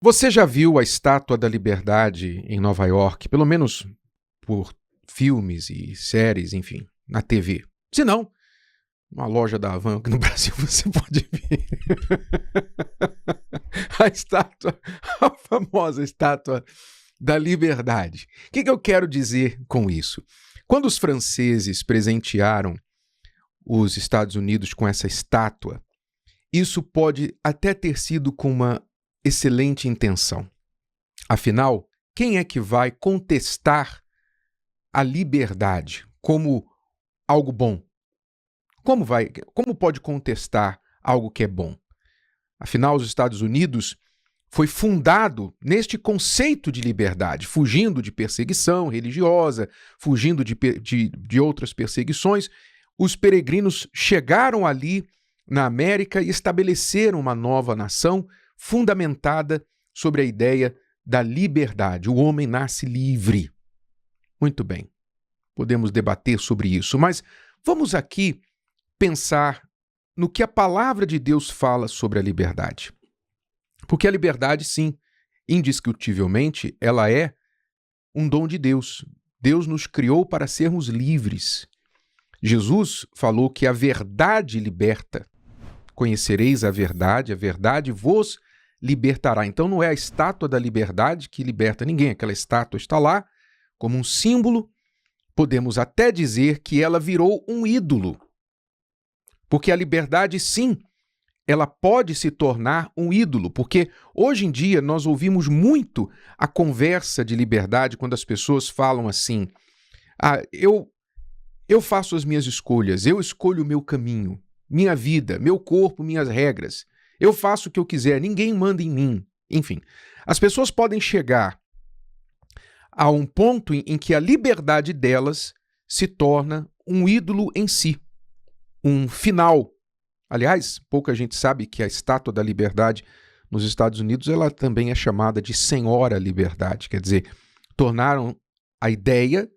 Você já viu a Estátua da Liberdade em Nova York, pelo menos por filmes e séries, enfim, na TV? Se não, uma loja da Havan aqui no Brasil você pode ver. A famosa Estátua da Liberdade. O que eu quero dizer com isso? Quando os franceses presentearam os Estados Unidos com essa estátua, isso pode até ter sido com uma excelente intenção. Afinal, quem é que vai contestar a liberdade como algo bom? Como pode contestar algo que é bom? Afinal, os Estados Unidos foi fundado neste conceito de liberdade, fugindo de perseguição religiosa, fugindo de outras perseguições. Os peregrinos chegaram ali na América e estabeleceram uma nova nação fundamentada sobre a ideia da liberdade. O homem nasce livre. Muito bem, podemos debater sobre isso, mas vamos aqui pensar no que a palavra de Deus fala sobre a liberdade. Porque a liberdade, sim, indiscutivelmente, ela é um dom de Deus. Deus nos criou para sermos livres. Jesus falou que a verdade liberta. Conhecereis a verdade vos libertará. Então não é a estátua da liberdade que liberta ninguém. Aquela estátua está lá como um símbolo. Podemos até dizer que ela virou um ídolo. Porque a liberdade, sim, ela pode se tornar um ídolo. Porque hoje em dia nós ouvimos muito a conversa de liberdade quando as pessoas falam assim: eu faço as minhas escolhas, eu escolho o meu caminho, minha vida, meu corpo, minhas regras. Eu faço o que eu quiser, ninguém manda em mim. Enfim, as pessoas podem chegar a um ponto em que a liberdade delas se torna um ídolo em si, um final. Aliás, pouca gente sabe que a Estátua da Liberdade nos Estados Unidos ela também é chamada de Senhora Liberdade, quer dizer, tornaram a ideia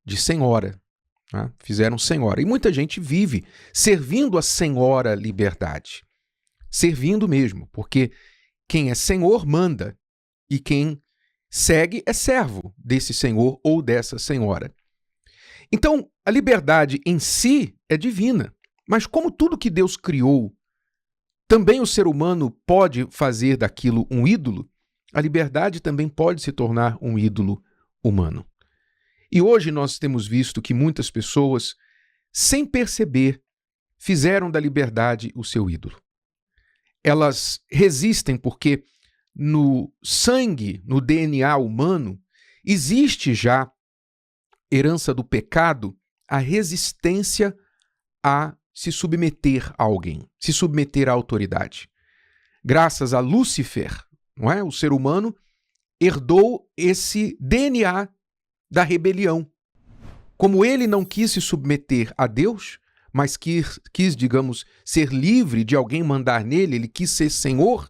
de senhora, né? Fizeram senhora. E muita gente vive servindo a Senhora Liberdade. Servindo mesmo, porque quem é senhor manda e quem segue é servo desse senhor ou dessa senhora. Então, a liberdade em si é divina, mas como tudo que Deus criou, também o ser humano pode fazer daquilo um ídolo, a liberdade também pode se tornar um ídolo humano. E hoje nós temos visto que muitas pessoas, sem perceber, fizeram da liberdade o seu ídolo. Elas resistem porque no sangue, no DNA humano, existe já, herança do pecado, a resistência a se submeter a alguém, se submeter à autoridade. Graças a Lúcifer, não é? O ser humano herdou esse DNA da rebelião. Como ele não quis se submeter a Deus, mas quis, digamos, ser livre de alguém mandar nele, ele quis ser senhor,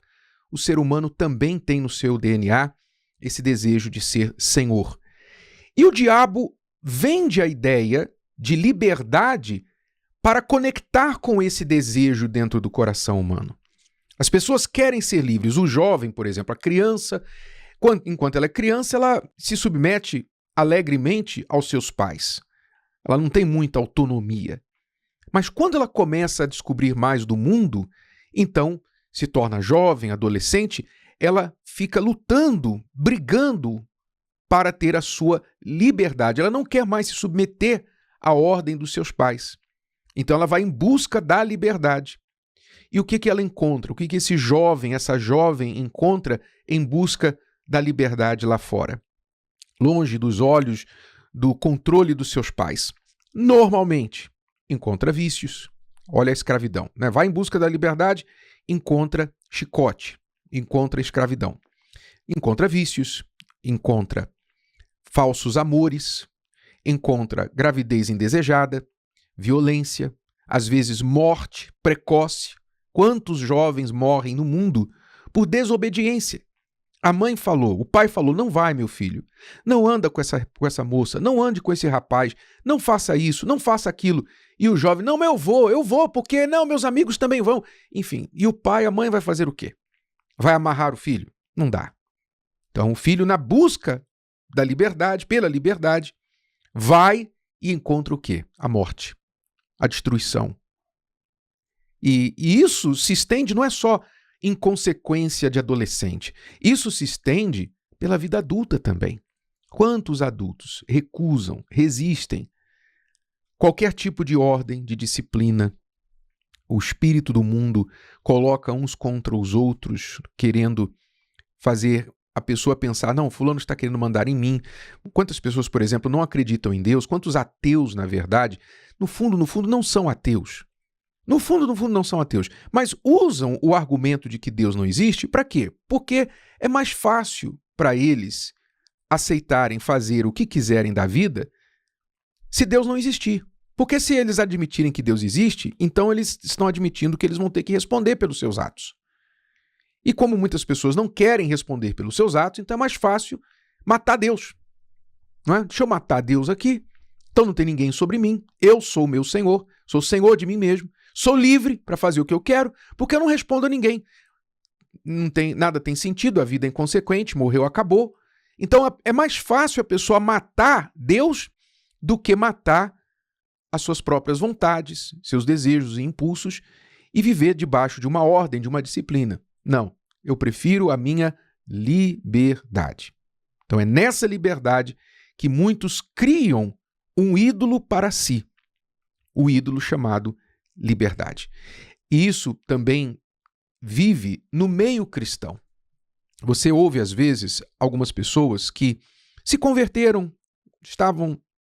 o ser humano também tem no seu DNA esse desejo de ser senhor. E o diabo vende a ideia de liberdade para conectar com esse desejo dentro do coração humano. As pessoas querem ser livres. O jovem, por exemplo, a criança, enquanto ela é criança, ela se submete alegremente aos seus pais. Ela não tem muita autonomia. Mas quando ela começa a descobrir mais do mundo, então se torna jovem, adolescente, ela fica lutando, brigando para ter a sua liberdade. Ela não quer mais se submeter à ordem dos seus pais. Então ela vai em busca da liberdade. E o que ela encontra? O que esse jovem, essa jovem encontra em busca da liberdade lá fora? Longe dos olhos, do controle dos seus pais. Normalmente, encontra vícios. Olha a escravidão, né? Vai em busca da liberdade, encontra chicote, encontra escravidão. Encontra vícios, encontra falsos amores, encontra gravidez indesejada, violência, às vezes morte precoce. Quantos jovens morrem no mundo por desobediência? A mãe falou, o pai falou, não vai, meu filho, não anda com essa moça, não ande com esse rapaz, não faça isso, não faça aquilo. E o jovem, não, mas eu vou, porque não, meus amigos também vão. Enfim, e o pai, a mãe vai fazer o quê? Vai amarrar o filho? Não dá. Então o filho, na busca da liberdade, pela liberdade, vai e encontra o quê? A morte, a destruição. E isso se estende, não é só em consequência de adolescente. Isso se estende pela vida adulta também. Quantos adultos recusam, resistem qualquer tipo de ordem, de disciplina? O espírito do mundo coloca uns contra os outros, querendo fazer a pessoa pensar, não, fulano está querendo mandar em mim. Quantas pessoas, por exemplo, não acreditam em Deus? Quantos ateus, na verdade, no fundo, não são ateus. No fundo, não são ateus. Mas usam o argumento de que Deus não existe para quê? Porque é mais fácil para eles aceitarem fazer o que quiserem da vida se Deus não existir. Porque se eles admitirem que Deus existe, então eles estão admitindo que eles vão ter que responder pelos seus atos. E como muitas pessoas não querem responder pelos seus atos, então é mais fácil matar Deus. Não é? Deixa eu matar Deus aqui, então não tem ninguém sobre mim, eu sou o meu Senhor, sou Senhor de mim mesmo, sou livre para fazer o que eu quero, porque eu não respondo a ninguém. Nada tem sentido, a vida é inconsequente, morreu, acabou. Então é mais fácil a pessoa matar Deus do que matar as suas próprias vontades, seus desejos e impulsos e viver debaixo de uma ordem, de uma disciplina. Não, eu prefiro a minha liberdade. Então é nessa liberdade que muitos criam um ídolo para si, o ídolo chamado liberdade. E isso também vive no meio cristão. Você ouve, às vezes, algumas pessoas que se converteram,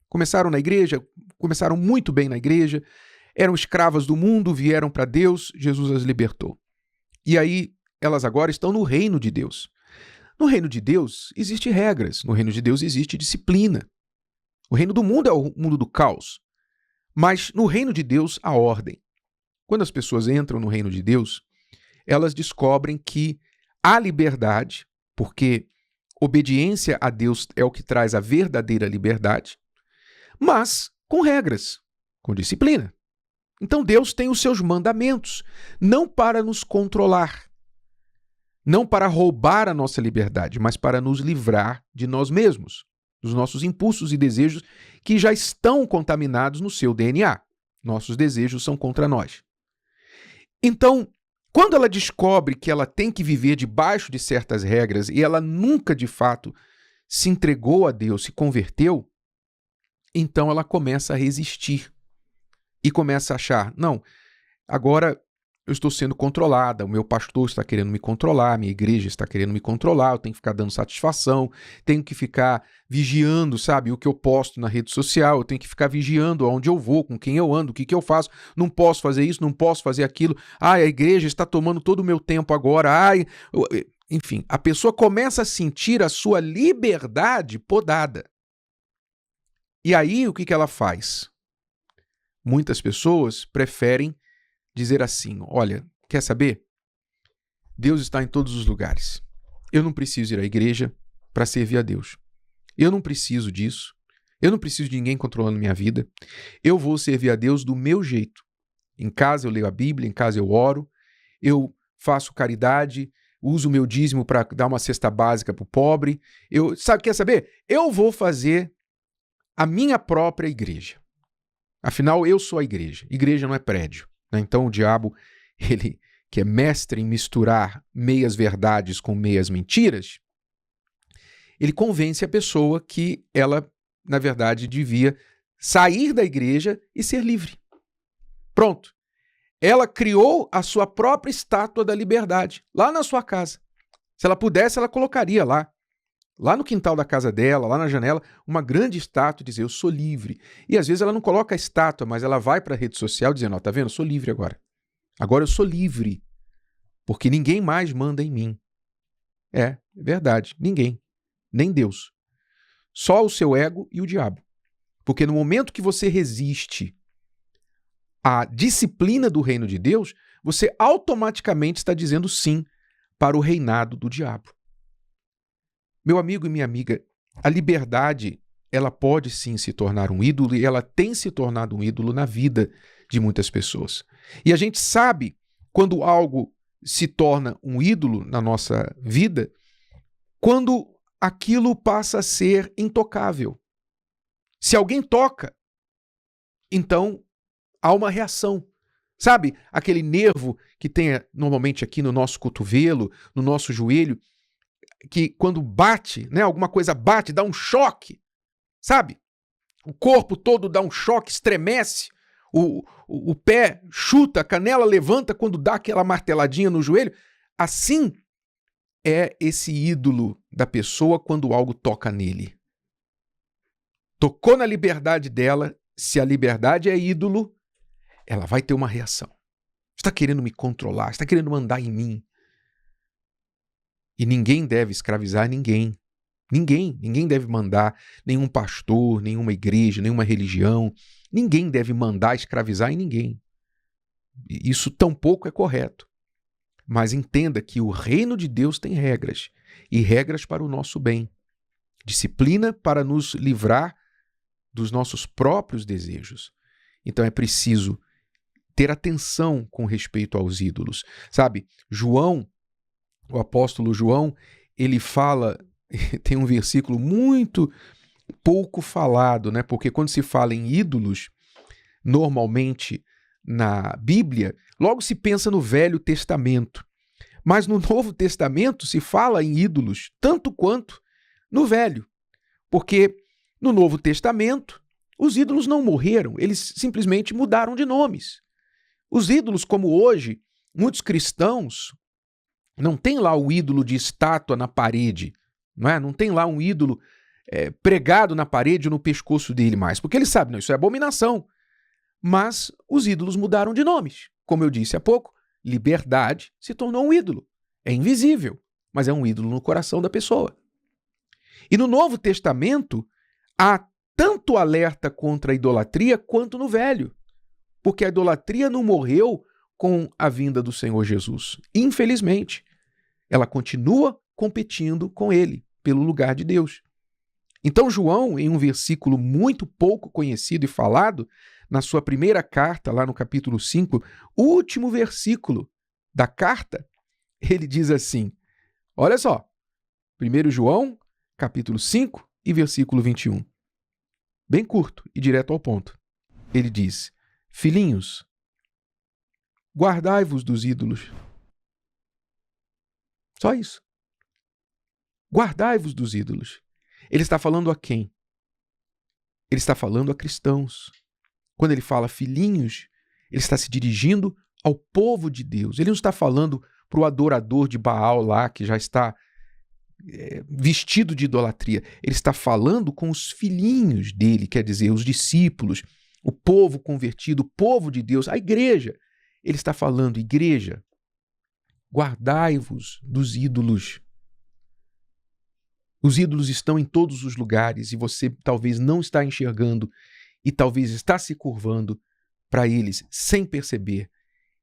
começaram na igreja, começaram muito bem na igreja, eram escravas do mundo, vieram para Deus, Jesus as libertou. E aí, elas agora estão no reino de Deus. No reino de Deus existem regras, no reino de Deus existe disciplina. O reino do mundo é o mundo do caos, mas no reino de Deus há ordem. Quando as pessoas entram no reino de Deus, elas descobrem que há liberdade, porque obediência a Deus é o que traz a verdadeira liberdade, mas com regras, com disciplina. Então Deus tem os seus mandamentos, não para nos controlar, não para roubar a nossa liberdade, mas para nos livrar de nós mesmos, dos nossos impulsos e desejos que já estão contaminados no seu DNA. Nossos desejos são contra nós. Então, quando ela descobre que ela tem que viver debaixo de certas regras e ela nunca, de fato, se entregou a Deus, se converteu, então ela começa a resistir e começa a achar, não, agora eu estou sendo controlada, o meu pastor está querendo me controlar, a minha igreja está querendo me controlar, eu tenho que ficar dando satisfação, tenho que ficar vigiando, sabe, o que eu posto na rede social, eu tenho que ficar vigiando aonde eu vou, com quem eu ando, o que eu faço, não posso fazer isso, não posso fazer aquilo, a igreja está tomando todo o meu tempo agora, enfim, a pessoa começa a sentir a sua liberdade podada. E aí, o que ela faz? Muitas pessoas preferem dizer assim, olha, quer saber? Deus está em todos os lugares. Eu não preciso ir à igreja para servir a Deus. Eu não preciso disso. Eu não preciso de ninguém controlando minha vida. Eu vou servir a Deus do meu jeito. Em casa eu leio a Bíblia, em casa eu oro, eu faço caridade, uso o meu dízimo para dar uma cesta básica para o pobre. Quer saber? Eu vou fazer a minha própria igreja. Afinal, eu sou a igreja. Igreja não é prédio. Então o diabo, ele que é mestre em misturar meias verdades com meias mentiras, ele convence a pessoa que ela, na verdade, devia sair da igreja e ser livre. Pronto. Ela criou a sua própria estátua da liberdade, lá na sua casa. Se ela pudesse, ela colocaria lá no quintal da casa dela, lá na janela, uma grande estátua dizendo, eu sou livre. E às vezes ela não coloca a estátua, mas ela vai para a rede social dizendo, tá vendo? Eu sou livre agora. Agora eu sou livre, porque ninguém mais manda em mim. É verdade, ninguém. Nem Deus. Só o seu ego e o diabo. Porque no momento que você resiste à disciplina do reino de Deus, você automaticamente está dizendo sim para o reinado do diabo. Meu amigo e minha amiga, a liberdade, ela pode sim se tornar um ídolo e ela tem se tornado um ídolo na vida de muitas pessoas. E a gente sabe quando algo se torna um ídolo na nossa vida quando aquilo passa a ser intocável. Se alguém toca, então há uma reação. Sabe aquele nervo que tem normalmente aqui no nosso cotovelo, no nosso joelho, que quando bate, né, alguma coisa bate, dá um choque, sabe? O corpo todo dá um choque, estremece, o pé chuta, a canela levanta quando dá aquela marteladinha no joelho. Assim é esse ídolo da pessoa quando algo toca nele. Tocou na liberdade dela, se a liberdade é ídolo, ela vai ter uma reação. Está querendo me controlar, está querendo mandar em mim. E ninguém deve escravizar ninguém. Ninguém deve mandar, nenhum pastor, nenhuma igreja, nenhuma religião. Ninguém deve mandar escravizar em ninguém. Isso tampouco é correto. Mas entenda que o reino de Deus tem regras, e regras para o nosso bem. Disciplina para nos livrar dos nossos próprios desejos. Então é preciso ter atenção com respeito aos ídolos. Sabe, João, o apóstolo João, ele fala, tem um versículo muito pouco falado, né? Porque quando se fala em ídolos, normalmente na Bíblia, logo se pensa no Velho Testamento. Mas no Novo Testamento se fala em ídolos tanto quanto no Velho. Porque no Novo Testamento, os ídolos não morreram, eles simplesmente mudaram de nomes. Os ídolos, como hoje, muitos cristãos não tem lá o ídolo de estátua na parede, não é? Não tem lá um ídolo pregado na parede ou no pescoço dele mais, porque eles sabem, não, isso é abominação. Mas os ídolos mudaram de nomes. Como eu disse há pouco, liberdade se tornou um ídolo. É invisível, mas é um ídolo no coração da pessoa. E no Novo Testamento, há tanto alerta contra a idolatria quanto no Velho, porque a idolatria não morreu com a vinda do Senhor Jesus. Infelizmente, ela continua competindo com ele pelo lugar de Deus. Então João, em um versículo muito pouco conhecido e falado, na sua primeira carta, lá no capítulo 5, o último versículo da carta, ele diz assim, olha só, 1 João, capítulo 5 e versículo 21. Bem curto e direto ao ponto. Ele diz, filhinhos, guardai-vos dos ídolos. Só isso. Guardai-vos dos ídolos. Ele está falando a quem? Ele está falando a cristãos. Quando ele fala filhinhos, ele está se dirigindo ao povo de Deus. Ele não está falando para o adorador de Baal lá, que já está vestido de idolatria. Ele está falando com os filhinhos dele, quer dizer, os discípulos, o povo convertido, o povo de Deus, a igreja. Ele está falando, igreja, guardai-vos dos ídolos. Os ídolos estão em todos os lugares e você talvez não está enxergando e talvez está se curvando para eles sem perceber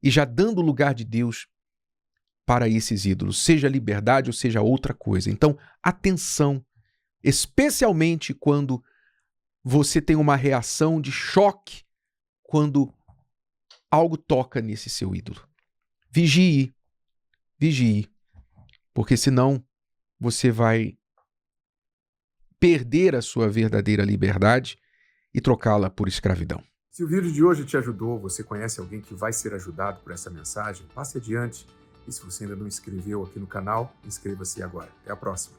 e já dando o lugar de Deus para esses ídolos, seja liberdade ou seja outra coisa. Então, atenção, especialmente quando você tem uma reação de choque quando algo toca nesse seu ídolo. Vigie, porque senão você vai perder a sua verdadeira liberdade e trocá-la por escravidão. Se o vídeo de hoje te ajudou, você conhece alguém que vai ser ajudado por essa mensagem, passe adiante. E se você ainda não inscreveu aqui no canal, inscreva-se agora. Até a próxima.